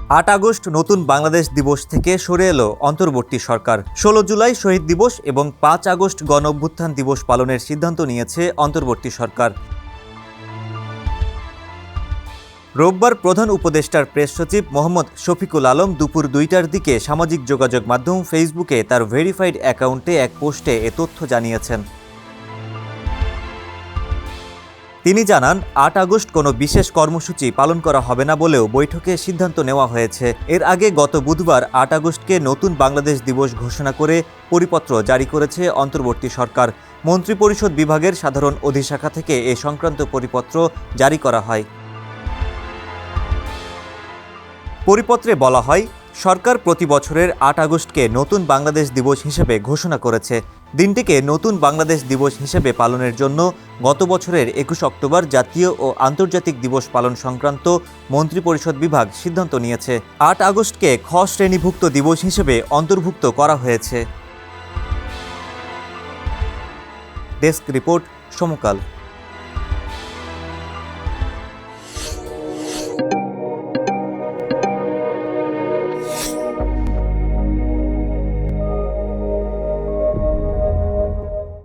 8 August নতুন বাংলাদেশ দিবস থেকে সরে এলো অন্তর্বর্তী সরকার। 16 জুলাই শহীদ দিবস এবং 5 আগস্ট গণঅভ্যুত্থান দিবস পালনের সিদ্ধান্ত নিয়েছে অন্তর্বর্তী সরকার। রোববার প্রধান উপদেষ্টার প্রেস সচিব মোহাম্মদ শফিকুল আলম দুপুর 2টার দিকে সামাজিক যোগাযোগ মাধ্যম ফেসবুকে তার ভেরিফাইড অ্যাকাউন্টে এক পোস্টে এ তথ্য জানিয়েছেন। তিনি জানান, 8 আগস্ট কোনো বিশেষ কর্মসূচি পালন করা হবে না বলেও বৈঠকে সিদ্ধান্ত নেওয়া হয়েছে। এর আগে গত বুধবার 8 আগস্টকে নতুন বাংলাদেশ দিবস ঘোষণা করে পরিপত্র জারি করেছে অন্তর্বর্তী সরকার। মন্ত্রিপরিষদ বিভাগের সাধারণ অধিশাখা থেকে এ সংক্রান্ত পরিপত্র জারি করা হয়। পরিপত্রে বলা হয়, সরকার প্রতি বছরের 8 আগস্টকে নতুন বাংলাদেশ দিবস হিসেবে ঘোষণা করেছে। দিনটিকে নতুন বাংলাদেশ দিবস হিসেবে পালনের জন্য গত বছরের 21 অক্টোবর জাতীয় ও আন্তর্জাতিক দিবস পালন সংক্রান্ত মন্ত্রিপরিষদ বিভাগ সিদ্ধান্ত নিয়েছে। 8 আগস্টকে খ শ্রেণীভুক্ত দিবস হিসেবে অন্তর্ভুক্ত করা হয়েছে। ডেস্ক রিপোর্ট, সমকাল।